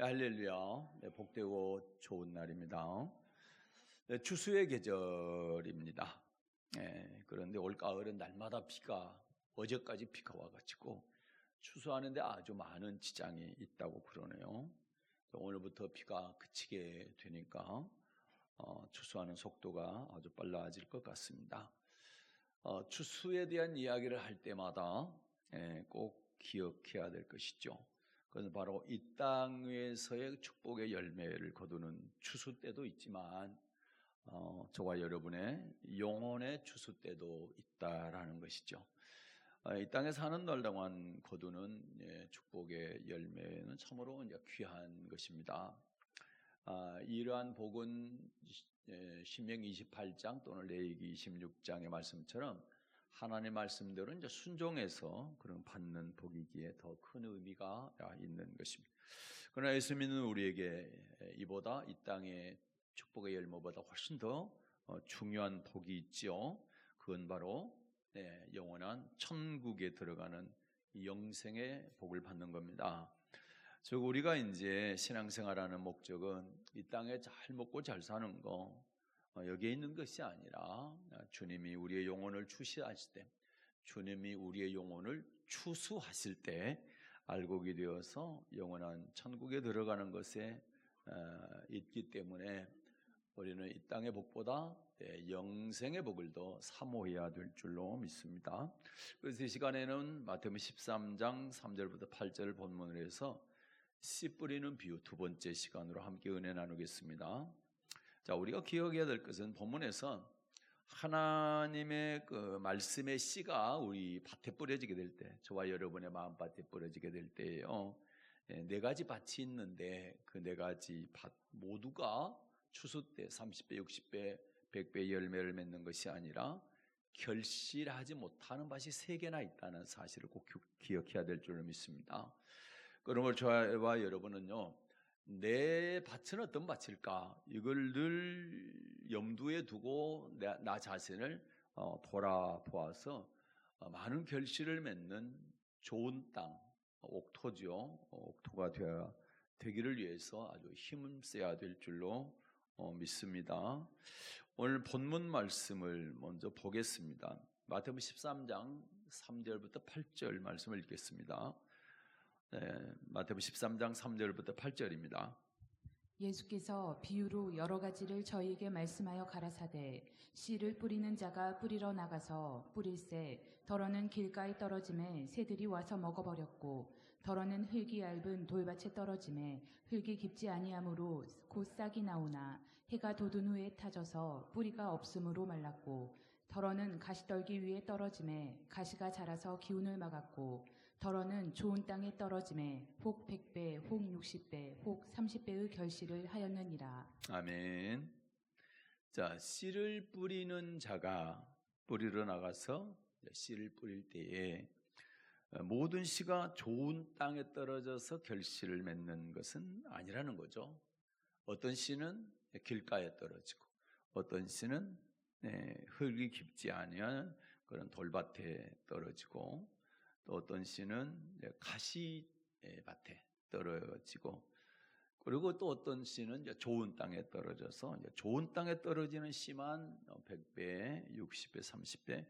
할렐루야. 네, 복되고 좋은 날입니다. 네, 추수의 계절입니다. 그런데 올가을은 날마다 비가 어제까지 비가 와가지고 추수하는데 아주 많은 지장이 있다고 그러네요. 오늘부터 비가 그치게 되니까 추수하는 속도가 아주 빨라질 것 같습니다. 추수에 대한 이야기를 할 때마다 꼭 기억해야 될 것이죠. 그것은 바로 이 땅 위에서의 축복의 열매를 거두는 추수 때도 있지만 저와 여러분의 영혼의 추수 때도 있다라는 것이죠. 이 땅에 사는 날 동안 거두는 축복의 열매는 참으로 귀한 것입니다. 이러한 복은 신명기 28장 또는 레위기 26장의 말씀처럼 하나님의 말씀대로 순종해서 그런 받는 복이기에 더 큰 의미가 있는 것입니다. 그러나 예수 믿는 우리에게 이보다 이 땅의 축복의 열매보다 훨씬 더 중요한 복이 있죠. 그건 바로 영원한 천국에 들어가는 영생의 복을 받는 겁니다. 즉 우리가 이제 신앙생활하는 목적은 이 땅에 잘 먹고 잘 사는 거 여기에 있는 것이 아니라 주님이 우리의 영혼을 추수하실 때, 주님이 우리의 영혼을 추수하실 때 알곡이 되어서 영원한 천국에 들어가는 것에 있기 때문에 우리는 이 땅의 복보다 영생의 복을 더 사모해야 될 줄로 믿습니다. 그래서 이 시간에는 마태복음 13장 3절부터 8절 본문을 해서 씨 뿌리는 비유 두 번째 시간으로 함께 은혜 나누겠습니다. 자, 우리가 기억해야 될 것은 본문에서 하나님의 그 말씀의 씨가 우리 밭에 뿌려지게 될 때, 저와 여러분의 마음밭에 뿌려지게 될 때예요. 네 가지 밭이 있는데 그 네 가지 밭 모두가 추수 때 30배, 60배, 100배 열매를 맺는 것이 아니라 결실하지 못하는 밭이 3개나 있다는 사실을 꼭 기억해야 될 줄로 믿습니다. 그러므로 저와 여러분은요, 내 밭은 어떤 밭일까? 이걸 늘 염두에 두고 나 자신을 돌아보아서 많은 결실을 맺는 좋은 땅, 옥토죠. 옥토가 되기를 위해서 아주 힘써야 될 줄로 믿습니다. 오늘 본문 말씀을 먼저 보겠습니다. 마태복음 13장 3절부터 8절 말씀을 읽겠습니다. 마태복음 13장 3절부터 8절입니다. 예수께서 비유로 여러 가지를 저희에게 말씀하여 가라사대 씨를 뿌리는 자가 뿌리러 나가서 뿌릴새 더러는 길가에 떨어짐에 새들이 와서 먹어버렸고 더러는 흙이 얇은 돌밭에 떨어짐에 흙이 깊지 아니하므로 곧 싹이 나오나 해가 돋은 후에 타져서 뿌리가 없으므로 말랐고 더러는 가시떨기 위에 떨어짐에 가시가 자라서 기운을 막았고 더러는 좋은 땅에 떨어짐에 혹 100배, 혹 60배, 혹 30배의 결실을 하였느니라. 아멘. 자, 씨를 뿌리는 자가 뿌리러 나가서 씨를 뿌릴 때에 모든 씨가 좋은 땅에 떨어져서 결실을 맺는 것은 아니라는 거죠. 어떤 씨는 길가에 떨어지고 어떤 씨는 흙이 깊지 아니한 그런 돌밭에 떨어지고 또 어떤 씨는 가시밭에 떨어지고 그리고 또 어떤 씨는 좋은 땅에 떨어져서 좋은 땅에 떨어지는 씨만 100배, 60배, 30배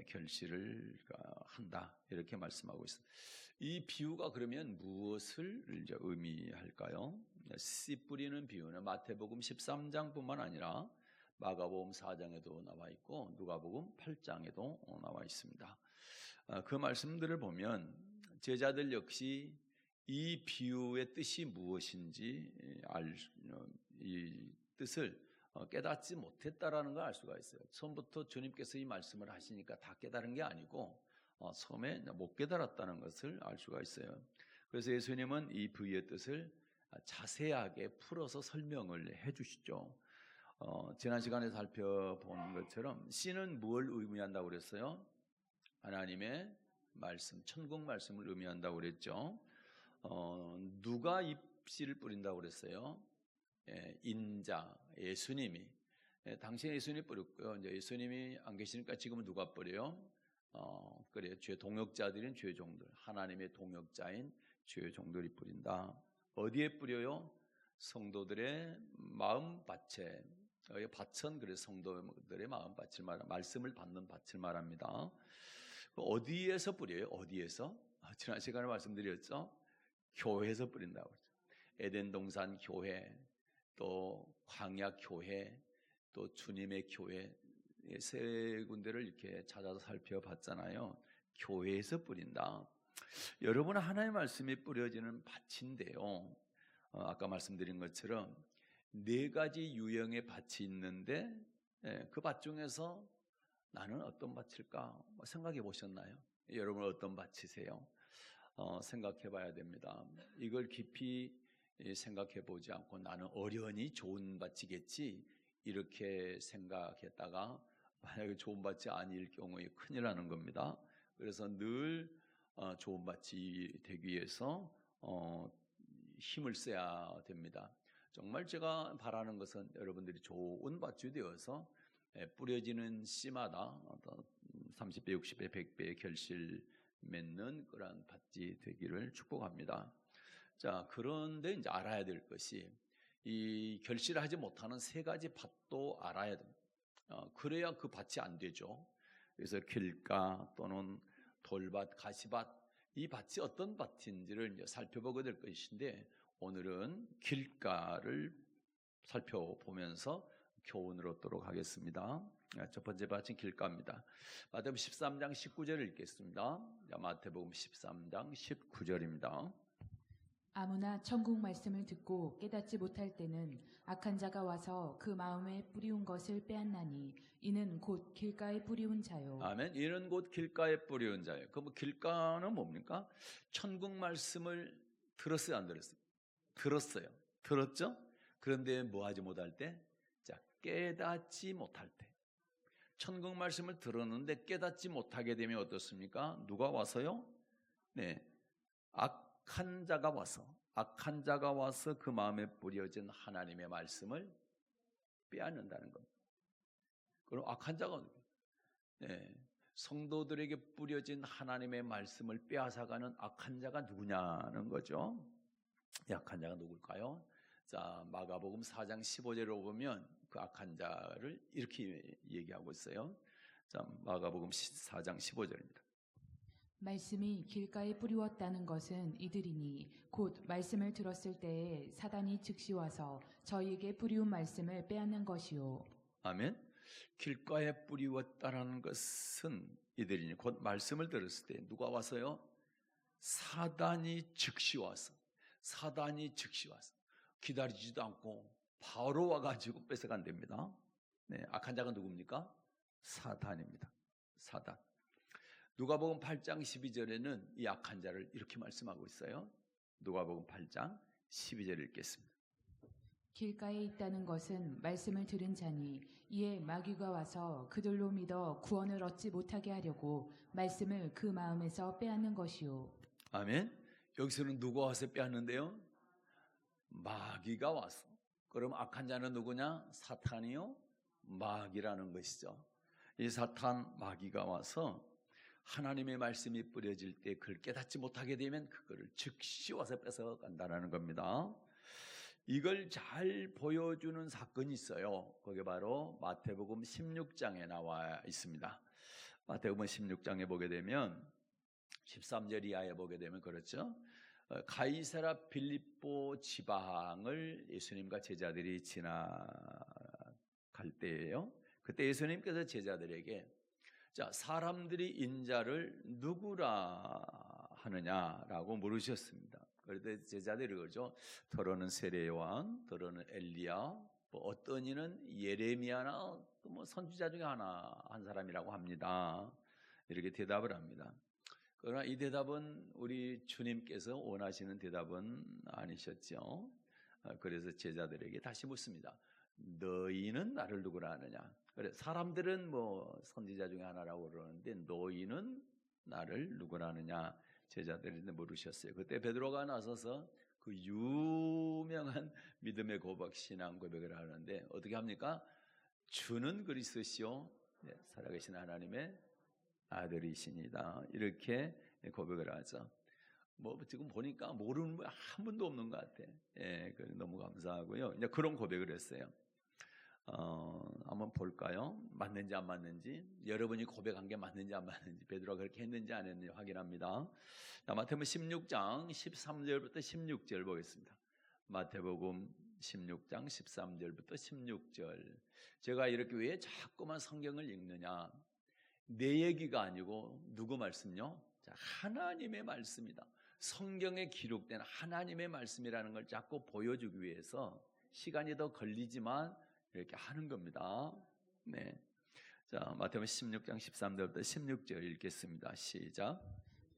결실을 한다 이렇게 말씀하고 있습니다. 이 비유가 그러면 무엇을 의미할까요? 씨 뿌리는 비유는 마태복음 13장뿐만 아니라 마가복음 4장에도 나와 있고 누가복음 8장에도 나와 있습니다. 그 말씀들을 보면 제자들 역시 이 비유의 뜻이 무엇인지 이 뜻을 깨닫지 못했다라는 걸 알 수가 있어요. 처음부터 주님께서 이 말씀을 하시니까 다 깨달은 게 아니고 처음에 못 깨달았다는 것을 알 수가 있어요. 그래서 예수님은 이 비유의 뜻을 자세하게 풀어서 설명을 해주시죠. 지난 시간에 살펴본 것처럼 씨는 뭘 의미한다고 그랬어요? 하나님의 말씀, 천국 말씀을 의미한다고 그랬죠. 누가 이 씨를 뿌린다고 그랬어요? 인자, 예수님이. 당시에 예수님이 뿌렸고요. 이제 예수님이 안 계시니까 지금은 누가 뿌려요? 그래요. 죄 동역자들인 죄종들, 하나님의 동역자인 죄종들이 뿌린다. 어디에 뿌려요? 성도들의 마음밭에. 밭은 그래서 성도들의 마음밭을 말씀을 받는 밭을 말합니다. 어디에서 뿌려요? 어디에서? 지난 시간에 말씀드렸죠? 교회에서 뿌린다고 그랬죠. 에덴 동산 교회, 또 광야 교회, 또 주님의 교회, 세 군데를 이렇게 찾아서 살펴봤잖아요. 교회에서 뿌린다. 여러분, 하나님의 말씀이 뿌려지는 밭인데요. 아까 말씀드린 것처럼 네 가지 유형의 밭이 있는데 그 밭 중에서 나는 어떤 밭일까 생각해 보셨나요? 여러분 어떤 밭이세요? 생각해 봐야 됩니다. 이걸 깊이 생각해 보지 않고 나는 어련히 좋은 밭이겠지 이렇게 생각했다가 만약에 좋은 밭이 아닐 경우에 큰일 나는 겁니다. 그래서 늘 좋은 밭이 되기 위해서 힘을 써야 됩니다. 정말 제가 바라는 것은 여러분들이 좋은 밭이 되어서 뿌려지는 씨마다 30배, 60배, 100배의 결실 맺는 그러한 밭이 되기를 축복합니다. 자, 그런데 이제 알아야 될 것이 이 결실하지 못하는 세 가지 밭도 알아야 됩니다. 그래야 그 밭이 안 되죠. 그래서 길가 또는 돌밭, 가시밭, 이 밭이 어떤 밭인지를 이제 살펴보게 될 것인데 오늘은 길가를 살펴보면서 교훈을 얻도록 하겠습니다. 첫 번째 밭은 길가입니다. 마태복음 13장 19절을 읽겠습니다. 마태복음 13장 19절입니다. 아무나 천국 말씀을 듣고 깨닫지 못할 때는 악한 자가 와서 그 마음에 뿌리운 것을 빼앗나니 이는 곧 길가에 뿌리운 자요. 아멘. 이는 곧 길가에 뿌리운 자예요. 그럼 길가는 뭡니까? 천국 말씀을 들었어요, 안 들었어요? 들었어요. 들었죠? 그런데 뭐 하지 못할 때? 자, 깨닫지 못할 때. 천국 말씀을 들었는데 깨닫지 못하게 되면 어떻습니까? 누가 와서요? 네. 악한 자가 와서 그 마음에 뿌려진 하나님의 말씀을 빼앗는다는 겁니다. 그럼 악한 자가 네. 성도들에게 뿌려진 하나님의 말씀을 빼앗아가는 악한 자가 누구냐는 거죠. 악한 자가 누굴까요? 자, 마가복음 4장 15절을 보면 그 악한 자를 이렇게 얘기하고 있어요. 자, 마가복음 4장 15절입니다. 말씀이 길가에 뿌리웠다는 것은 이들이니 곧 말씀을 들었을 때에 사단이 즉시 와서 저희에게 뿌리운 말씀을 빼앗는 것이요. 아멘. 길가에 뿌리웠다라는 것은 이들이니 곧 말씀을 들었을 때 누가 와서요? 사단이 즉시 와서 기다리지도 않고 바로 와가지고 뺏어간답니다. 네, 악한 자가 누굽니까? 사단입니다. 사단. 누가복음 8장 12절에는 이 악한 자를 이렇게 말씀하고 있어요. 누가복음 8장 12절을 읽겠습니다. 길가에 있다는 것은 말씀을 들은 자니 이에 마귀가 와서 그들로 믿어 구원을 얻지 못하게 하려고 말씀을 그 마음에서 빼앗는 것이요. 아멘. 여기서는 누가 와서 빼앗는데요? 마귀가 와서. 그럼 악한 자는 누구냐? 사탄이요? 마귀라는 것이죠. 이 사탄 마귀가 와서 하나님의 말씀이 뿌려질 때 그걸 깨닫지 못하게 되면 그거를 즉시 와서 뺏어간다는 겁니다. 이걸 잘 보여주는 사건이 있어요. 그게 바로 마태복음 16장에 나와 있습니다. 마태복음 16장에 보게 되면 13절 이하에 보게 되면 그렇죠. 가이사라 빌립보 지방을 예수님과 제자들이 지나갈 때예요. 그때 예수님께서 제자들에게 자, 사람들이 인자를 누구라 하느냐라고 물으셨습니다. 그런데 제자들이 그러죠. 더러는 세례요한, 더러는 엘리야, 뭐 어떤 이는 예레미야나 또 뭐 선지자 중에 한 사람이라고 합니다. 이렇게 대답을 합니다. 그러나 이 대답은 우리 주님께서 원하시는 대답은 아니셨죠. 그래서 제자들에게 다시 묻습니다. 너희는 나를 누구라 하느냐? 그래, 사람들은 뭐 선지자 중에 하나라고 그러는데 너희는 나를 누구라 하느냐? 제자들이 물으셨어요. 그때 베드로가 나서서 그 유명한 믿음의 고백, 신앙 고백을 하는데 어떻게 합니까? 주는 그리스도시요, 살아계신 하나님의 아들이시니다. 이렇게 고백을 하죠. 뭐 지금 보니까 모르는 분 한 분도 없는 것 같아. 예, 너무 감사하고요. 이제 그런 고백을 했어요. 한번 볼까요? 맞는지 안 맞는지, 여러분이 고백한 게 맞는지 안 맞는지, 베드로가 그렇게 했는지 안 했는지 확인합니다. 마태복음 16장 13절부터 16절 보겠습니다. 마태복음 16장 13절부터 16절. 제가 이렇게 왜 자꾸만 성경을 읽느냐? 내 얘기가 아니고 누구 말씀요? 자, 하나님의 말씀이다. 성경에 기록된 하나님의 말씀이라는 걸 자꾸 보여주기 위해서 시간이 더 걸리지만 이렇게 하는 겁니다. 네. 자, 마태복음 16장 13절부터 16절 읽겠습니다. 시작.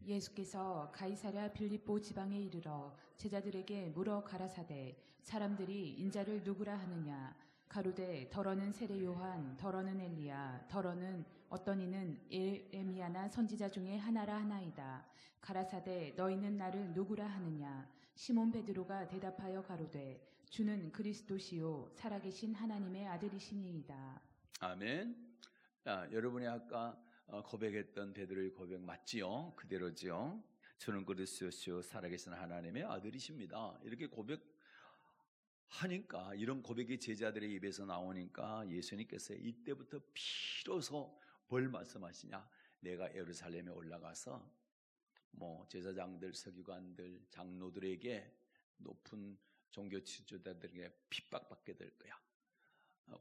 예수께서 가이사랴 빌립보 지방에 이르러 제자들에게 물어 가라사대 사람들이 인자를 누구라 하느냐 가로되 더러는 세례 요한 더러는 엘리야 더러는 어떤 이는 예레미야나 선지자 중에 하나라 하나이다. 가라사대 너희는 나를 누구라 하느냐 시몬 베드로가 대답하여 가로되 주는 그리스도시요 살아계신 하나님의 아들이시니이다. 아멘. 자, 여러분이 아까 고백했던 베드로의 고백 맞지요? 그대로지요. 주는 그리스도시요 살아계신 하나님의 아들이십니다. 이렇게 고백하니까, 이런 고백이 제자들의 입에서 나오니까 예수님께서 이때부터 비로소 뭘 말씀하시냐? 내가 예루살렘에 올라가서 제사장들, 서기관들, 장로들에게 높은 종교 지도자들에게 핍박받게 될 거야.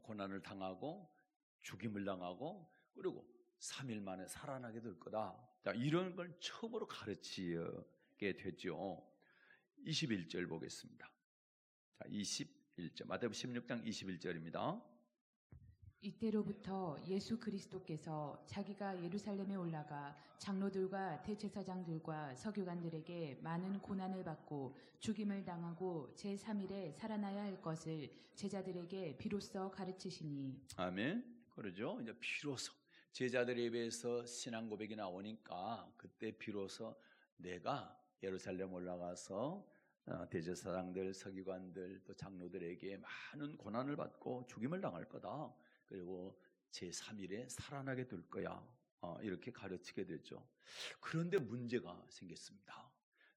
고난을 당하고 죽임을 당하고 그리고 3일 만에 살아나게 될 거다. 자, 이런 걸 처음으로 가르치게 됐죠. 21절 보겠습니다. 자, 21절 마태복음 16장 21절입니다. 이때로부터 예수 그리스도께서 자기가 예루살렘에 올라가 장로들과 대제사장들과 서기관들에게 많은 고난을 받고 죽임을 당하고 제3일에 살아나야 할 것을 제자들에게 비로소 가르치시니. 아멘. 그러죠. 이제 비로소 제자들의 입에서 신앙 고백이 나오니까 그때 비로소 내가 예루살렘 올라가서 대제사장들, 서기관들, 또 장로들에게 많은 고난을 받고 죽임을 당할 거다. 그리고 제3일에 살아나게 될 거야. 이렇게 가르치게 되죠. 그런데 문제가 생겼습니다.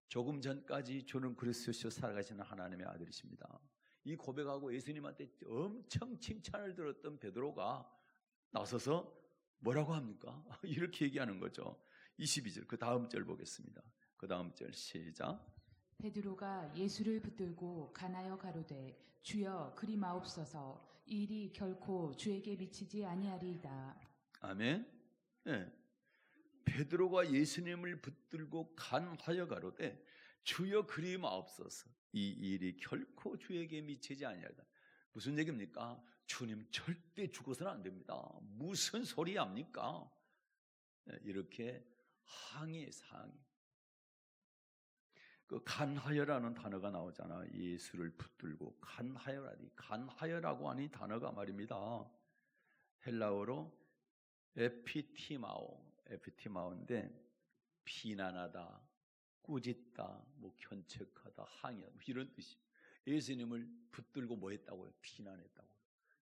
조금 전까지 주는 그리스도시요 살아가시는 하나님의 아들이십니다. 이 고백하고 예수님한테 엄청 칭찬을 들었던 베드로가 나서서 뭐라고 합니까? 이렇게 얘기하는 거죠. 22절 그 다음 절 보겠습니다. 그 다음 절 시작. 베드로가 예수를 붙들고 간하여 가로되 주여 그리 마옵소서 이 일이 결코 주에게 미치지 아니하리이다. 아멘. 네. 베드로가 예수님을 붙들고 간하여 가로되 주여 그리 마옵소서 이 일이 결코 주에게 미치지 아니하리이다. 무슨 얘기입니까? 주님 절대 죽어서는 안 됩니다. 무슨 소리 합니까? 이렇게 항의해서 항의. 그 간하여라는 단어가 나오잖아. 예수를 붙들고 간하여라니, 간하여라고 하는 단어가 말입니다. 헬라어로 에피티마오인데 비난하다, 꾸짖다, 견책하다, 항의하다 이런 뜻이. 예수님을 붙들고 뭐 했다고요? 비난했다고.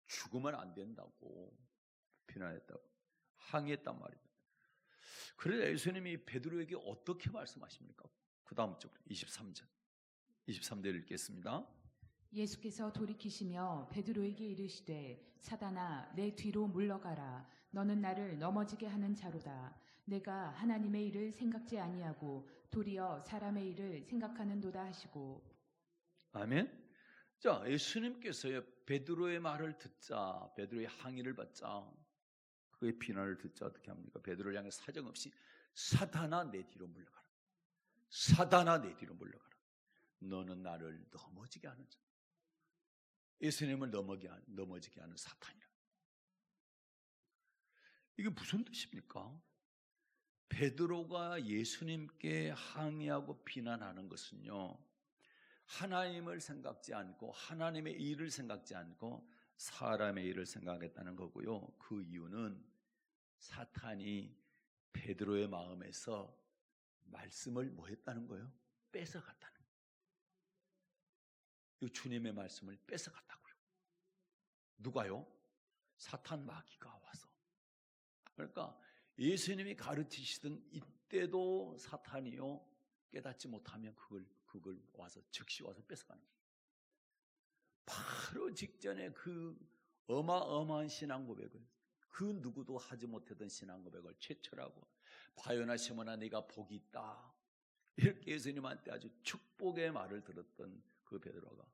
죽으면 안 된다고 비난했다고 항의했단 말입니다. 그래서 예수님이 베드로에게 어떻게 말씀하십니까? 그 다음 쪽 23절 읽겠습니다. 예수께서 돌이키시며 베드로에게 이르시되 사단아 내 뒤로 물러가라 너는 나를 넘어지게 하는 자로다. 내가 하나님의 일을 생각지 아니하고 도리어 사람의 일을 생각하는도다 하시고. 아멘. 자, 예수님께서요 베드로의 말을 듣자, 베드로의 항의를 받자, 그의 비난을 듣자 어떻게 합니까? 베드로를 향해 사정없이 사단아 내 뒤로 물러가라. 사단아 내 뒤로 물러가라. 너는 나를 넘어지게 하는 자. 예수님을 넘어지게 하는 사탄이라. 이게 무슨 뜻입니까? 베드로가 예수님께 항의하고 비난하는 것은요, 하나님을 생각지 않고 하나님의 일을 생각지 않고 사람의 일을 생각했다는 거고요. 그 이유는 사탄이 베드로의 마음에서 말씀을 뭐 했다는 거예요? 뺏어갔다는 거예요. 이 주님의 말씀을 뺏어갔다고요. 누가요? 사탄 마귀가 와서. 그러니까 예수님이 가르치시던 이때도 사탄이요 깨닫지 못하면 그걸 와서 즉시 와서 뺏어가는 거예요. 바로 직전에 그 어마어마한 신앙 고백을, 그 누구도 하지 못했던 신앙 고백을 최초로 하고, 바요나 시몬아 네가 복이 있다, 이렇게 예수님한테 아주 축복의 말을 들었던 그 베드로가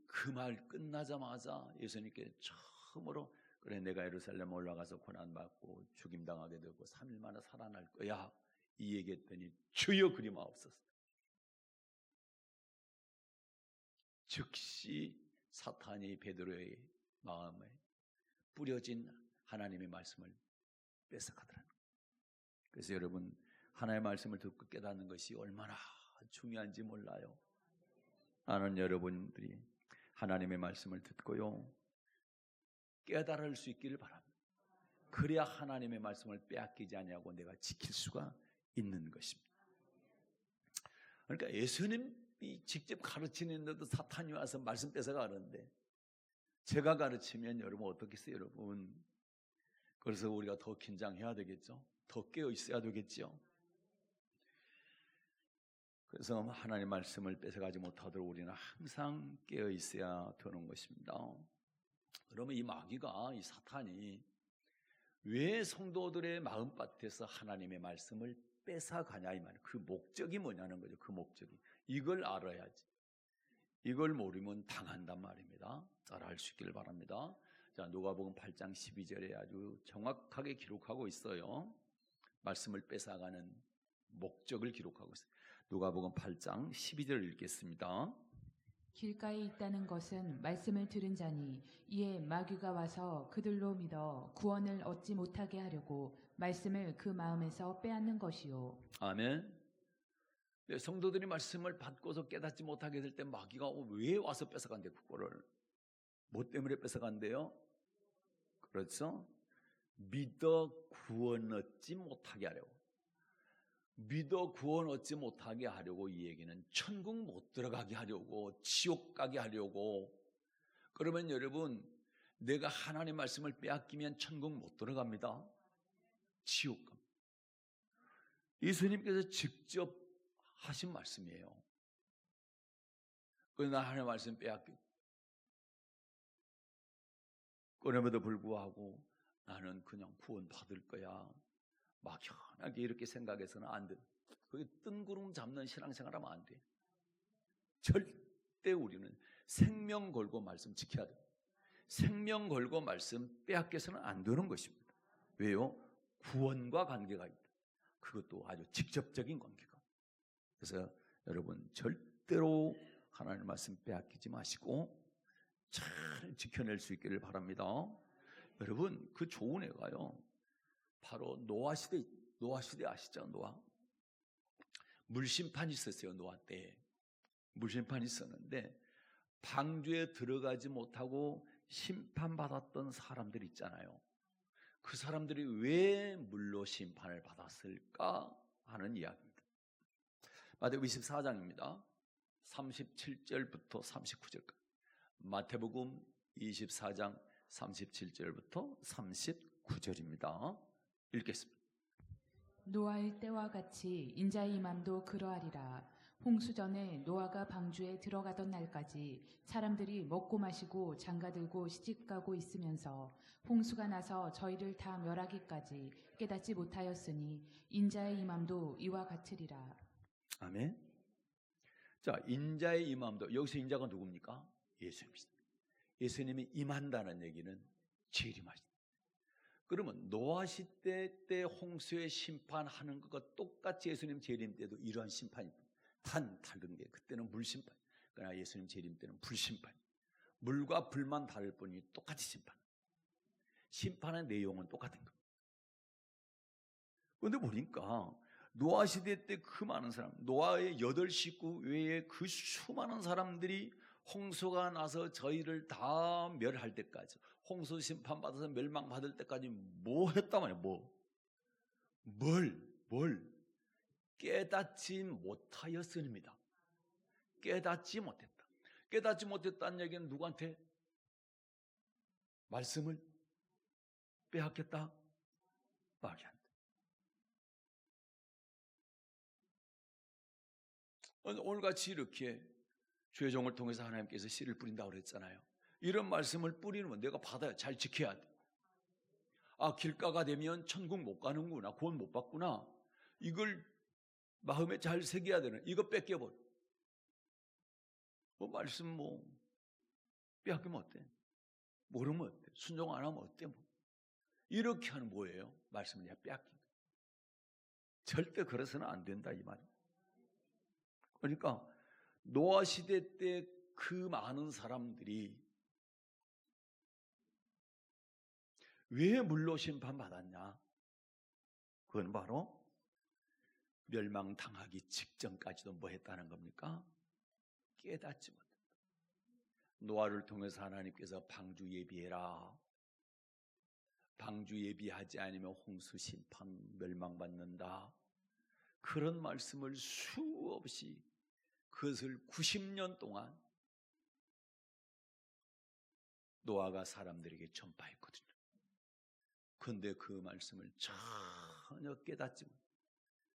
그 말 끝나자마자 예수님께 처음으로 그래 내가 예루살렘 올라가서 고난받고 죽임당하게 되고 3일 만에 살아날 거야 이 얘기했더니 주여 그리마옵소서. 즉시 사탄이 베드로의 마음에 뿌려진 하나님의 말씀을 뺏어가더라는 거예요. 그래서 여러분, 하나님의 말씀을 듣고 깨닫는 것이 얼마나 중요한지 몰라요. 나는 여러분들이 하나님의 말씀을 듣고요 깨달을 수 있기를 바랍니다. 그래야 하나님의 말씀을 빼앗기지 않냐고 내가 지킬 수가 있는 것입니다. 그러니까 예수님이 직접 가르치는데도 사탄이 와서 말씀 뺏어가는데 제가 가르치면 여러분 어떻겠어요, 여러분? 그래서 우리가 더 긴장해야 되겠죠? 더 깨어 있어야 되겠죠? 그래서 하나님의 말씀을 뺏어가지 못하도록 우리는 항상 깨어 있어야 되는 것입니다. 그러면 이 마귀가, 이 사탄이 왜 성도들의 마음밭에서 하나님의 말씀을 뺏어가냐 이 말이에요. 그 목적이 뭐냐는 거죠. 그 목적이. 이걸 알아야지. 이걸 모르면 당한단 말입니다. 잘 알 수 있기를 바랍니다. 자, 누가복음 8장 12절에 아주 정확하게 기록하고 있어요. 말씀을 뺏어가는 목적을 기록하고 있어요. 누가복음 8장 12절을 읽겠습니다. 길가에 있다는 것은 말씀을 들은 자니 이에 마귀가 와서 그들로 믿어 구원을 얻지 못하게 하려고 말씀을 그 마음에서 빼앗는 것이요. 아멘. 네, 성도들이 말씀을 받고서 깨닫지 못하게 될 때 마귀가 왜 와서 뺏어간대? 그거를 뭐 때문에 뺏어간대요? 그렇죠? 믿어 구원 얻지 못하게 하려고. 믿어 구원 얻지 못하게 하려고. 이 얘기는 천국 못 들어가게 하려고, 지옥 가게 하려고. 그러면 여러분, 내가 하나님의 말씀을 빼앗기면 천국 못 들어갑니다. 지옥 갑니다. 예수님께서 직접 하신 말씀이에요. 그러나 하나님의 말씀 빼앗기. 그럼에도 불구하고 나는 그냥 구원 받을 거야, 막연하게 이렇게 생각해서는 안 돼. 그게 뜬구름 잡는 신앙생활하면 안 돼. 절대 우리는 생명 걸고 말씀 지켜야 돼. 생명 걸고 말씀 빼앗겨서는 안 되는 것입니다. 왜요? 구원과 관계가 있다. 그것도 아주 직접적인 관계가. 그래서 여러분 절대로 하나님의 말씀 빼앗기지 마시고 잘 지켜낼 수 있기를 바랍니다. 여러분 그 좋은 애가요 바로 노아 시대 아시죠? 노아 물심판이 있었어요. 노아 때 물심판이 있었는데 방주에 들어가지 못하고 심판받았던 사람들 있잖아요. 그 사람들이 왜 물로 심판을 받았을까 하는 이야기입니다. 마태복음 24장입니다. 37절부터 39절까지. 마태복음 24장 37절부터 39절입니다. 읽겠습니다. 노아의 때와 같이 인자의 임함도 그러하리라. 홍수 전에 노아가 방주에 들어가던 날까지 사람들이 먹고 마시고 장가들고 시집가고 있으면서 홍수가 나서 저희를 다 멸하기까지 깨닫지 못하였으니 인자의 임함도 이와 같으리라. 아멘. 자, 인자의 임함도, 여기서 인자가 누굽니까? 예수님입니다. 예수님이 임한다는 얘기는 재림하신다. 그러면 노아 시대 때 홍수의 심판하는 것과 똑같이 예수님 재림 때도 이러한 심판입니다. 다른 게 그때는 물심판, 그러나 예수님 재림 때는 불심판. 물과 불만 다를 뿐이 똑같이 심판의 내용은 똑같은 겁니다. 그런데 보니까 노아 시대 때 그 많은 사람, 노아의 8식구 외에 그 수많은 사람들이 홍수가 나서 저희를 다 멸할 때까지, 홍수 심판 받아서 멸망받을 때까지 뭐 했단 말이에요? 뭘 깨닫지 못하였습니다. 깨닫지 못했다. 깨닫지 못했다는 얘기는 누구한테? 말씀을 빼앗겼다? 말이 안 돼. 오늘같이 이렇게 주의 종을 통해서 하나님께서 씨를 뿌린다고 그랬잖아요. 이런 말씀을 뿌리는 내가 받아야 잘 지켜야 돼. 아, 길가가 되면 천국 못 가는구나, 구원 못 받구나, 이걸 마음에 잘 새겨야 되는, 이거 뺏겨버려. 말씀 빼앗기면 어때? 모르면 어때? 순종 안 하면 어때? 이렇게 하는 뭐예요? 말씀을 내가 빼앗긴 거예요. 절대 그래서는 안 된다, 이 말이에요. 그러니까 노아 시대 때 그 많은 사람들이 왜 물로 심판받았냐? 그건 바로 멸망당하기 직전까지도 뭐 했다는 겁니까? 깨닫지 못했다. 노아를 통해서 하나님께서 방주 예비해라, 방주 예비하지 않으면 홍수 심판 멸망받는다, 그런 말씀을 수없이, 그것을 90년 동안 노아가 사람들에게 전파했거든요. 그런데 그 말씀을 전혀 깨닫지 못,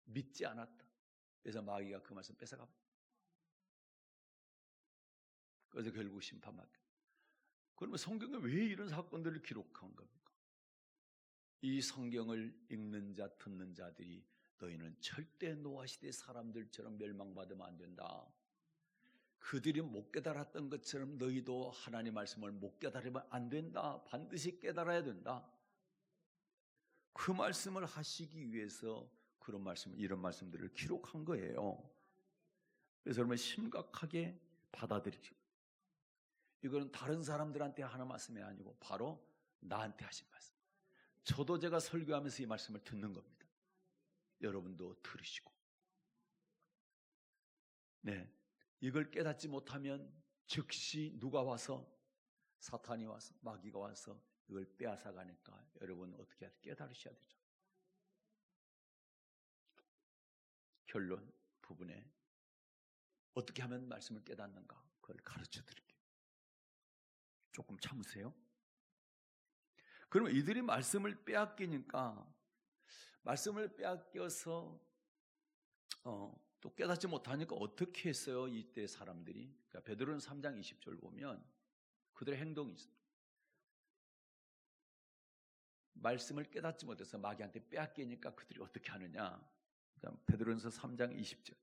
믿지 않았다. 그래서 마귀가 그 말씀 뺏어가버렸다. 그래서 결국 심판받게. 그러면 성경에 왜 이런 사건들을 기록한 겁니까? 이 성경을 읽는 자, 듣는 자들이 너희는 절대 노아 시대 사람들처럼 멸망받으면 안 된다. 그들이 못 깨달았던 것처럼 너희도 하나님 말씀을 못 깨달으면 안 된다. 반드시 깨달아야 된다. 그 말씀을 하시기 위해서 그런 말씀, 이런 말씀들을 기록한 거예요. 그래서 여러분 심각하게 받아들이죠. 이거는 다른 사람들한테 하는 말씀이 아니고 바로 나한테 하신 말씀. 저도 제가 설교하면서 이 말씀을 듣는 겁니다. 여러분도 들으시고. 네, 이걸 깨닫지 못하면 즉시 누가 와서, 사탄이 와서, 마귀가 와서 이걸 빼앗아 가니까 여러분 어떻게 해야 돼? 깨달으셔야 되죠. 결론 부분에 어떻게 하면 말씀을 깨닫는가, 그걸 가르쳐 드릴게요. 조금 참으세요. 그러면 이들이 말씀을 빼앗기니까, 말씀을 빼앗겨서 또 깨닫지 못하니까 어떻게 했어요? 이때 사람들이. 그러니까 베드로는 3장 20절 보면 그들의 행동이 있습니다. 말씀을 깨닫지 못해서 마귀한테 빼앗기니까 그들이 어떻게 하느냐. 그러니까 베드로전서 3장 20절.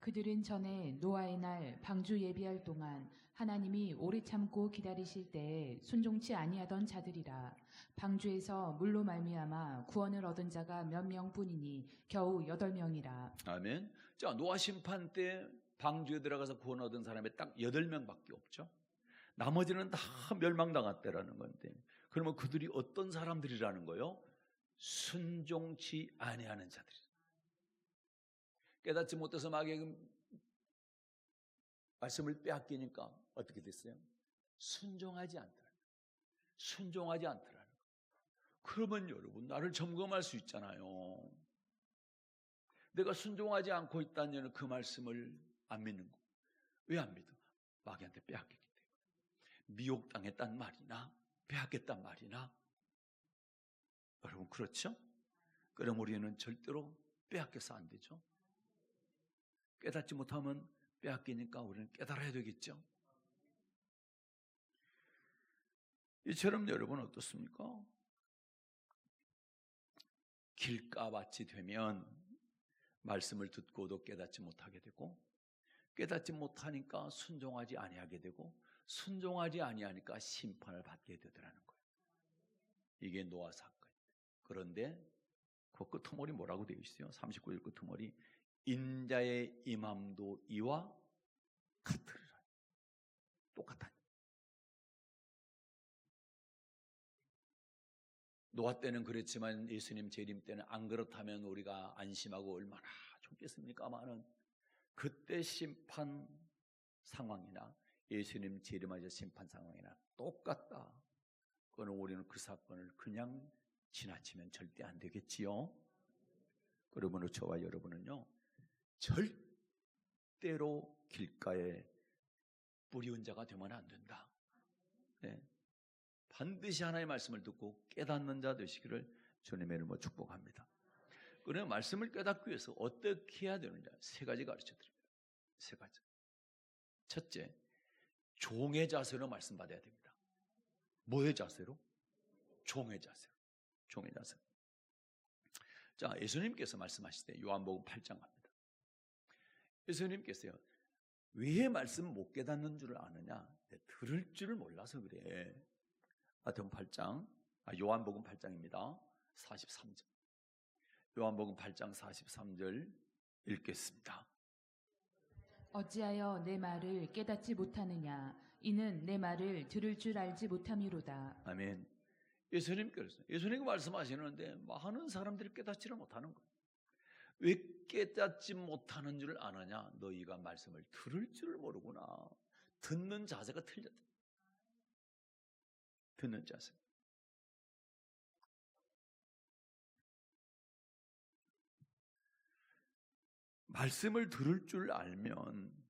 그들은 전에 노아의 날 방주 예비할 동안 하나님이 오래 참고 기다리실 때에 순종치 아니하던 자들이라. 방주에서 물로 말미암아 구원을 얻은 자가 몇 명뿐이니 겨우 8명이라. 아멘. 자, 노아 심판 때 방주에 들어가서 구원 얻은 사람이 딱 8명밖에 없죠. 나머지는 다 멸망당했다라는 건데, 그러면 그들이 어떤 사람들이라는 거요? 순종치 아니하는 자들. 깨닫지 못해서 마귀의 말씀을 빼앗기니까 어떻게 됐어요? 순종하지 않더라. 순종하지 않더라는 거. 그러면 여러분, 나를 점검할 수 있잖아요. 내가 순종하지 않고 있다는 그 말씀을 안 믿는 거. 왜 안 믿어? 마귀한테 빼앗기기 때문에. 미혹당했단 말이나 빼앗겼단 말이나. 여러분 그렇죠? 그럼 우리는 절대로 빼앗겨서 안 되죠. 깨닫지 못하면 빼앗기니까 우리는 깨달아야 되겠죠. 이처럼 여러분 어떻습니까? 길가밭이 되면 말씀을 듣고도 깨닫지 못하게 되고, 깨닫지 못하니까 순종하지 아니하게 되고, 순종하지 아니하니까 심판을 받게 되더라는 거예요. 이게 노아 사건입니다. 그런데 그 끝머리 뭐라고 되어 있어요? 39절 끝머리, 인자의 임함도 이와 같으리라. 똑같아. 노아 때는 그랬지만 예수님 재림 때는 안 그렇다면 우리가 안심하고 얼마나 좋겠습니까마는, 그때 심판 상황이나 예수님 재림하실 심판 상황이나 똑같다. 그거는 우리는 그 사건을 그냥 지나치면 절대 안 되겠지요. 그러므로 저와 여러분은요, 절대로 길가에 뿌리온 자가 되면 안 된다. 네. 반드시 하나님의 말씀을 듣고 깨닫는 자 되시기를 주님의 이름으로 축복합니다. 그러나 말씀을 깨닫기 위해서 어떻게 해야 되느냐, 세 가지 가르쳐 드립니다. 세 가지. 첫째, 종의 자세로 말씀 받아야 됩니다. 뭐의 자세로? 종의 자세로. 종의 자세. 자, 예수님께서 말씀하실 때 요한복음 8장 갑니다. 예수님께서요, 왜 말씀 못 깨닫는 줄을 아느냐? 들을 줄을 몰라서 그래. 요한복음 8장입니다. 43절. 요한복음 8장 43절 읽겠습니다. 어찌하여 내 말을 깨닫지 못하느냐? 이는 내 말을 들을 줄 알지 못함이로다. 아멘. 예수님께서 말씀하시는데 많은 사람들이 깨닫지를 못하는 거예요. 왜 깨닫지 못하는 줄 아느냐? 너희가 말씀을 들을 줄 모르구나. 듣는 자세가 틀렸다. 듣는 자세. 말씀을 들을 줄 알면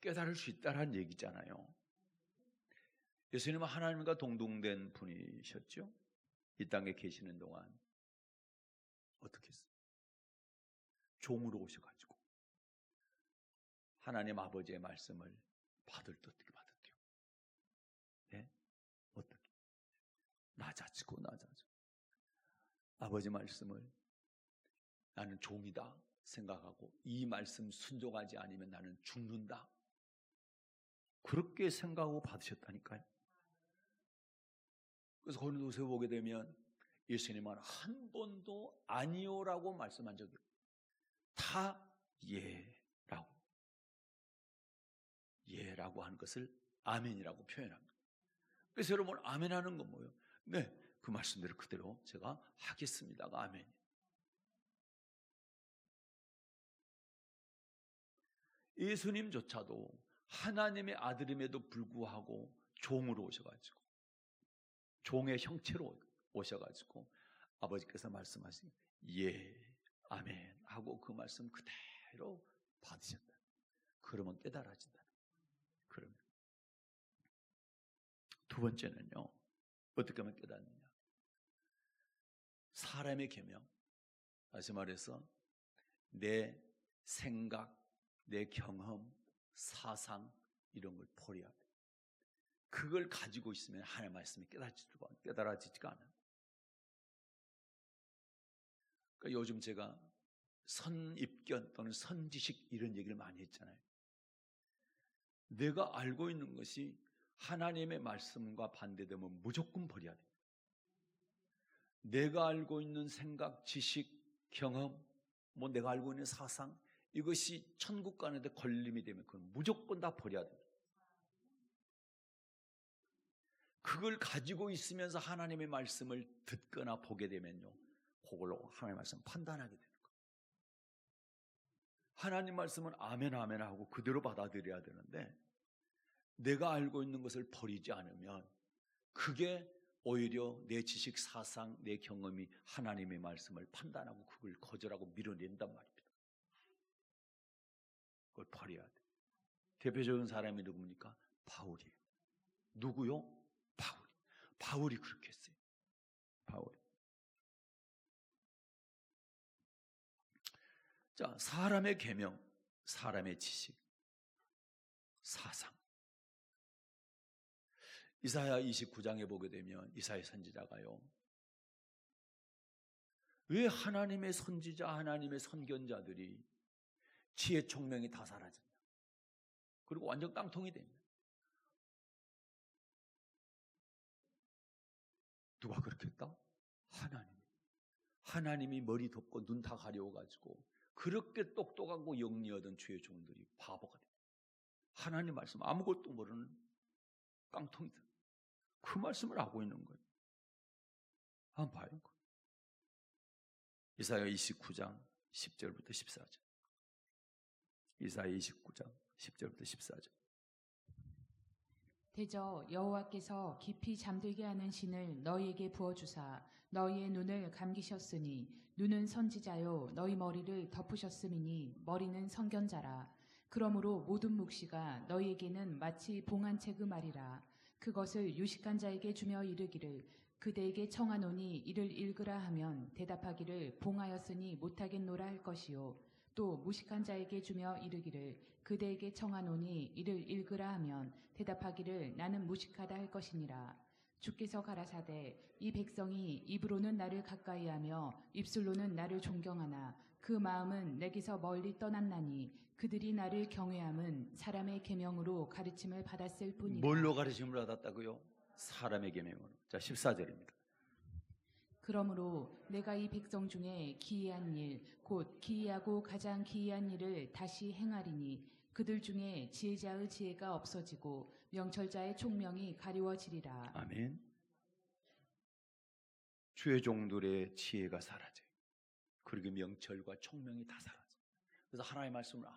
깨달을 수 있다는 얘기잖아요. 예수님은 하나님과 동등된 분이셨죠. 이 땅에 계시는 동안 어떻게 했어요? 종으로 오셔가지고 하나님 아버지의 말씀을 받을 때 어떻게 받았대요? 네? 어떻게? 낮아지고 아버지 말씀을 나는 종이다 생각하고 이 말씀 순종하지 않으면 나는 죽는다. 그렇게 생각하고 받으셨다니까요. 그래서 고린도서에 보게 되면 예수님은 한 번도 아니요라고 말씀한 적이 없어요. 다 예라고 하는 것을 아멘이라고 표현합니다. 그래서 여러분, 아멘하는 건 뭐예요? 네, 그 말씀대로 그대로 제가 하겠습니다가 아멘. 예수님조차도 하나님의 아들임에도 불구하고 종으로 오셔가지고 종의 형체로 오셔가지고 아버지께서 말씀하신 예, 아멘 하고 그 말씀 그대로 받으셨다. 그러면 깨달아진다. 그러면 두 번째는요, 어떻게 하면 깨닫느냐? 사람의 계명, 다시 말해서 내 생각, 내 경험, 사상 이런 걸 버려야 돼. 그걸 가지고 있으면 하나님의 말씀이 깨달아지지가 않아요. 그러니까 요즘 제가 선입견 또는 선지식 이런 얘기를 많이 했잖아요. 내가 알고 있는 것이 하나님의 말씀과 반대되면 무조건 버려야 돼요. 내가 알고 있는 생각, 지식, 경험, 내가 알고 있는 사상 이것이 천국 가는데 걸림이 되면 그건 무조건 다 버려야 돼요. 그걸 가지고 있으면서 하나님의 말씀을 듣거나 보게 되면요, 그걸로 하나님의 말씀 판단하게 되는 거예요. 하나님 말씀은 아멘 아멘 하고 그대로 받아들여야 되는데 내가 알고 있는 것을 버리지 않으면 그게 오히려 내 지식, 사상, 내 경험이 하나님의 말씀을 판단하고 그걸 거절하고 밀어낸단 말입니다. 그걸 버려야 돼. 대표적인 사람이 누굽니까? 바울이에요. 누구요? 바울이 그렇게 했어요. 바울이. 자, 사람의 계명, 사람의 지식, 사상. 이사야 29장에 보게 되면 이사야 선지자가요, 왜 하나님의 선지자, 하나님의 선견자들이 지혜 총명이 다 사라졌냐? 그리고 완전 깡통이 됩니다. 누가 그렇게 했다? 하나님이 머리 덮고 눈 다 가려워가지고 그렇게 똑똑하고 영리하던 주의 종들이 바보가 됩니다. 하나님 말씀 아무것도 모르는 깡통이다. 그 말씀을 하고 있는 거예요. 한번 봐요. 이사야 29장 10절부터 14절. 이사야 29장 10절부터 14절. 대저 여호와께서 깊이 잠들게 하는 신을 너희에게 부어주사 너희의 눈을 감기셨으니 눈은 선지자요 너희 머리를 덮으셨음이니 머리는 선견자라. 그러므로 모든 묵시가 너희에게는 마치 봉한 채그 말이라. 그것을 유식한 자에게 주며 이르기를 그대에게 청하노니 이를 읽으라 하면 대답하기를 봉하였으니 못하겠노라 할 것이요 또 무식한 자에게 주며 이르기를 그대에게 청하노니 이를 읽으라 하면 대답하기를 나는 무식하다 할 것이니라. 주께서 가라사대 이 백성이 입으로는 나를 가까이하며 입술로는 나를 존경하나 그 마음은 내게서 멀리 떠났나니 그들이 나를 경외함은 사람의 계명으로 가르침을 받았을 뿐이라. 뭘로 가르침을 받았다고요? 사람의 계명으로. 자, 14절입니다. 그러므로 내가 이 백성 중에 기이한 일, 곧 기이하고 가장 기이한 일을 다시 행하리니 그들 중에 지혜자의 지혜가 없어지고 명철자의 총명이 가리워지리라. 아멘. 주의 종들의 지혜가 사라져요. 그리고 명철과 총명이 다 사라져요. 그래서 하나님의 말씀을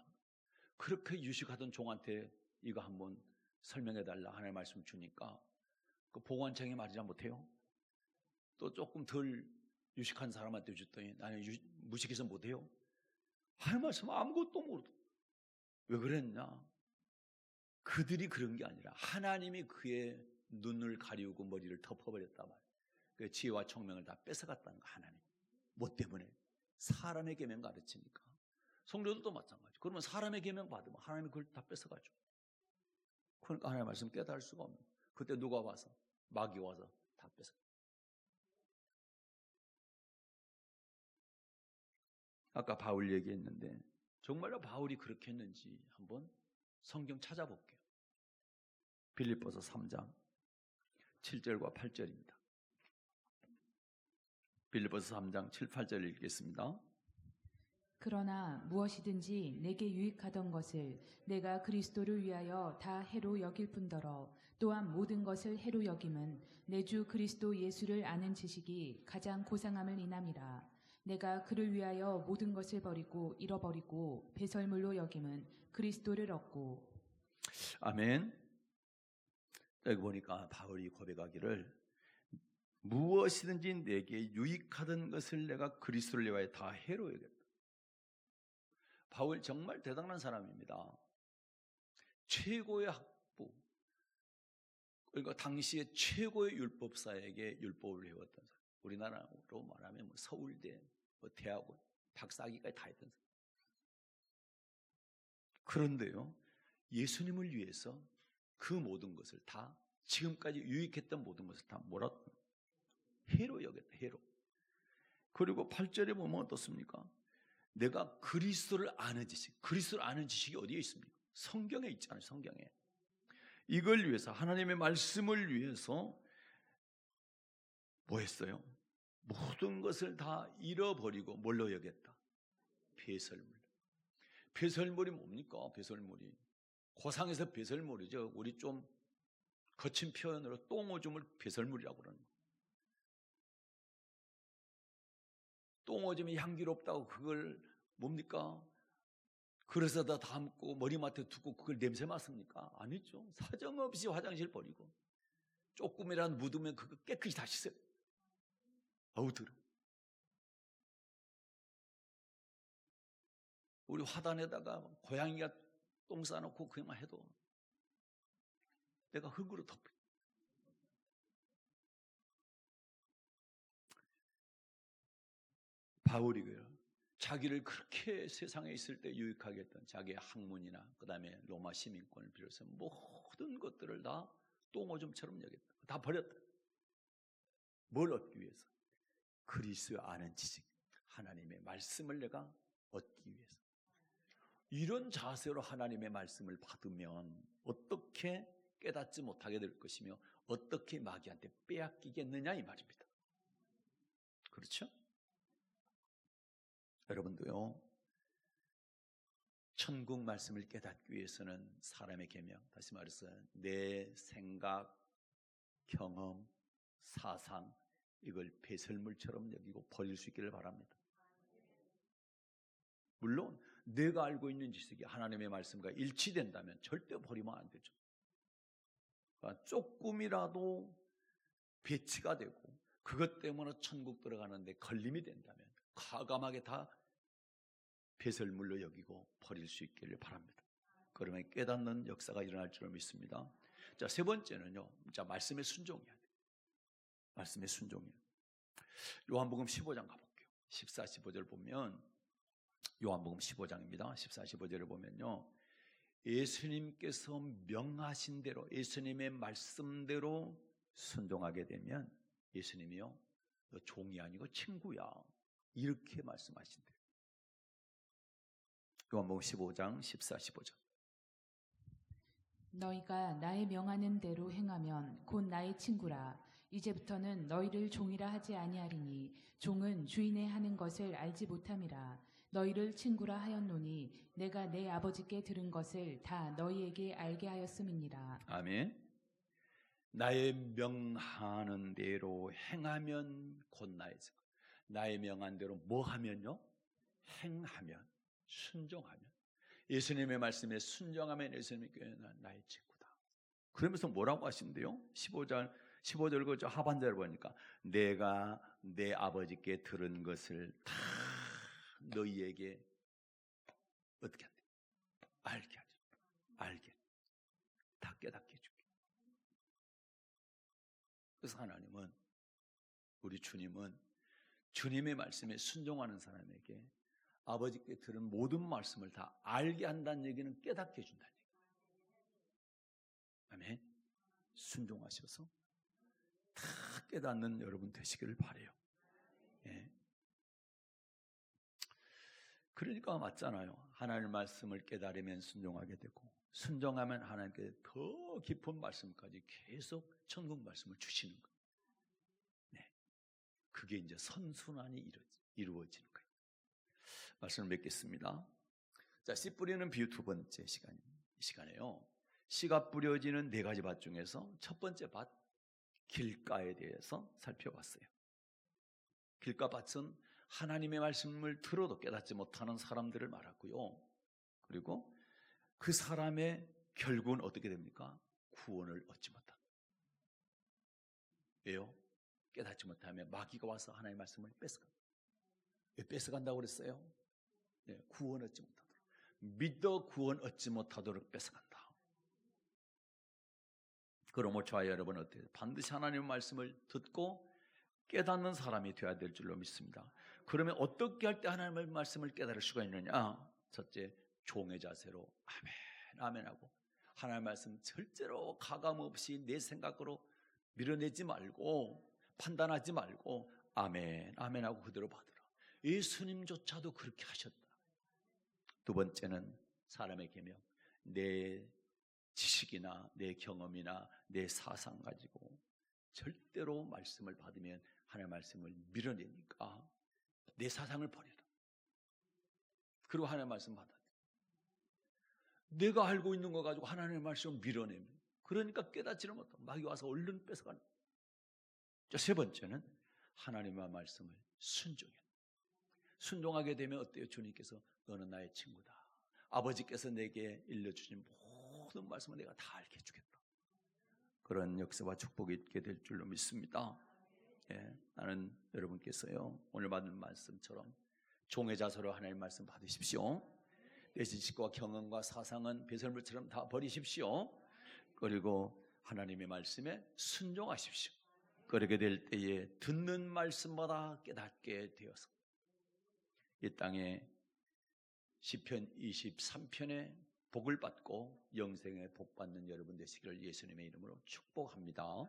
그렇게 유식하던 종한테 이거 한번 설명해달라 하나님의 말씀 주니까 그 보관청이 말이지 못해요. 또 조금 덜 유식한 사람한테 줬더니 나는 무식해서 못해요. 하나님 말씀 아무것도 모르고. 왜 그랬냐? 그들이 그런 게 아니라 하나님이 그의 눈을 가리우고 머리를 덮어버렸단 말이에요. 그 지혜와 총명을 다 뺏어갔다는 거. 하나님 뭐 때문에? 사람의 계명 가르치니까. 성도들도 마찬가지. 그러면 사람의 계명 받으면 하나님이 그걸 다 뺏어가죠. 그러니까 하나님의 말씀 깨달을 수가 없는. 그때 누가 와서 마귀 와서 다 뺏어. 아까 바울 얘기했는데 정말로 바울이 그렇게 했는지 한번 성경 찾아볼게요. 빌립보서 3장 7절과 8절입니다. 빌립보서 3장 7, 8절 읽겠습니다. 그러나 무엇이든지 내게 유익하던 것을 내가 그리스도를 위하여 다 해로 여길 뿐더러 또한 모든 것을 해로 여김은 내 주 그리스도 예수를 아는 지식이 가장 고상함을 인함이라. 내가 그를 위하여 모든 것을 버리고 잃어버리고 배설물로 여김은 그리스도를 얻고. 아멘. 여기 보니까 바울이 고백하기를 무엇이든지 내게 유익하던 것을 내가 그리스도를 위하여 다 해로 여겼다. 바울 정말 대단한 사람입니다. 최고의 학부, 그러니까 당시에 최고의 율법사에게 율법을 배웠던 사람. 우리나라로 말하면 뭐 서울대, 뭐 대학원, 박사학위까지 다 했던 사람. 그런데요, 예수님을 위해서 그 모든 것을 다 지금까지 유익했던 모든 것을 다 뭐라? 해로 여겼다. 해로. 그리고 8절에 보면 어떻습니까? 내가 그리스도를 아는 지식. 그리스도를 아는 지식이 어디에 있습니까? 성경에 있잖아요. 성경에. 이걸 위해서 하나님의 말씀을 위해서 뭐 했어요? 모든 것을 다 잃어버리고 뭘로 여겼다? 배설물. 배설물이 뭡니까? 배설물이 고상에서 배설물이죠. 우리 좀 거친 표현으로 똥오줌을 배설물이라고 그러는 거예요. 똥오줌이 향기롭다고 그걸 뭡니까? 그릇에다 담고 머리맡에 두고 그걸 냄새 맡습니까? 아니죠. 사정없이 화장실 버리고 조금이라도 묻으면 그거 깨끗이 다 씻어요. 어우 더러. 우리 화단에다가 고양이가 똥 싸놓고 그만 해도 내가 흙으로 덮어. 바울이 자기를 그렇게 세상에 있을 때 유익하게 했던 자기의 학문이나 그 다음에 로마 시민권을 비롯해서 모든 것들을 다 똥오줌처럼 여겼다. 다 버렸다. 뭘 얻기 위해서? 그리스도 아는 지식, 하나님의 말씀을 내가 얻기 위해서. 이런 자세로 하나님의 말씀을 받으면 어떻게 깨닫지 못하게 될 것이며 어떻게 마귀한테 빼앗기겠느냐 이 말입니다. 그렇죠? 여러분도요, 천국 말씀을 깨닫기 위해서는 사람의 계명, 다시 말해서 내 생각, 경험, 사상 이걸 배설물처럼 여기고 버릴 수 있기를 바랍니다. 물론 내가 알고 있는 지식이 하나님의 말씀과 일치된다면 절대 버리면 안 되죠. 그러니까 조금이라도 배치가 되고 그것 때문에 천국 들어가는데 걸림이 된다면 과감하게 다 배설물로 여기고 버릴 수 있기를 바랍니다. 그러면 깨닫는 역사가 일어날 줄 믿습니다. 자, 세 번째는요, 자, 말씀에 순종해야 돼요. 말씀에 순종해요. 요한복음 15장 가볼게요. 14, 15절 보면 요한복음 15장입니다. 14, 15절을 보면요. 예수님께서 명하신 대로 예수님의 말씀대로 순종하게 되면 예수님이요. 너 종이 아니고 친구야. 이렇게 말씀하신대요. 요한복음 15장 14, 15절. 너희가 나의 명하는 대로 행하면 곧 나의 친구라. 이제부터는 너희를 종이라 하지 아니하리니 종은 주인의 하는 것을 알지 못함이라. 너희를 친구라 하였노니 내가 내 아버지께 들은 것을 다 너희에게 알게 하였음이니라. 아멘. 나의 명하는 대로 행하면 곧 나의 친구. 나의 명한 대로 뭐 하면요? 행하면, 순종하면. 예수님의 말씀에 순종하면 예수님께 나의 친구다. 그러면서 뭐라고 하신대요? 15절 그 하반절을 보니까 내가 내 아버지께 들은 것을 다 너희에게 어떻게 한대? 알게 하지. 알게. 다 깨닫게 해줄게. 그래서 하나님은, 우리 주님은 주님의 말씀에 순종하는 사람에게 아버지께 들은 모든 말씀을 다 알게 한다는 얘기는 깨닫게 해준다는 얘기예요. 아멘. 순종하셔서 다 깨닫는 여러분 되시기를 바라요. 예. 그러니까 맞잖아요. 하나님의 말씀을 깨달으면 순종하게 되고 순종하면 하나님께 더 깊은 말씀까지 계속 천국 말씀을 주시는 거예요. 네. 그게 이제 선순환이 이루어지는 거예요. 말씀을 맺겠습니다. 자, 씨 뿌리는 비유 두 번째 시간에요. 씨가 뿌려지는 네 가지 밭 중에서 첫 번째 밭, 길가에 대해서 살펴봤어요. 길가 밭은 하나님의 말씀을 들어도 깨닫지 못하는 사람들을 말하고요. 그리고 그 사람의 결국은 어떻게 됩니까? 구원을 얻지 못한다. 왜요? 깨닫지 못하면 마귀가 와서 하나님의 말씀을 뺏어간다. 왜 뺏어간다고 그랬어요? 네, 구원 얻지 못하도록. 믿어 구원 얻지 못하도록 뺏어간다. 그러므로 저와 여러분 어때요? 반드시 하나님의 말씀을 듣고 깨닫는 사람이 되어야 될 줄로 믿습니다. 그러면 어떻게 할 때 하나님의 말씀을 깨달을 수가 있느냐? 첫째, 종의 자세로 아멘, 아멘하고 하나님의 말씀 절대로 가감 없이 내 생각으로 밀어내지 말고 판단하지 말고 아멘, 아멘하고 그대로 받으라. 예수님조차도 그렇게 하셨다. 두 번째는 사람의 계명, 내 지식이나 내 경험이나 내 사상 가지고 절대로 말씀을 받으면 하나님의 말씀을 밀어내니까 내 사상을 버려라. 그리고 하나님의 말씀 받아. 내가 알고 있는 거 가지고 하나님의 말씀을 밀어내면 그러니까 깨닫지를 못하고 마귀 와서 얼른 뺏어가는 거예요. 세 번째는 하나님의 말씀을 순종해. 순종하게 되면 어때요? 주님께서 너는 나의 친구다. 아버지께서 내게 일러주신 모든 말씀을 내가 다 알게 해주겠다. 그런 역사와 축복이 있게 될 줄로 믿습니다. 예, 나는 여러분께서요 오늘 받은 말씀처럼 종의 자세로 하나님의 말씀 받으십시오. 내 지식과 경험과 사상은 배설물처럼 다 버리십시오. 그리고 하나님의 말씀에 순종하십시오. 그렇게 될 때에 듣는 말씀마다 깨닫게 되어서 이 땅에 시편 23편의 복을 받고 영생의 복 받는 여러분 되시기를 예수님의 이름으로 축복합니다.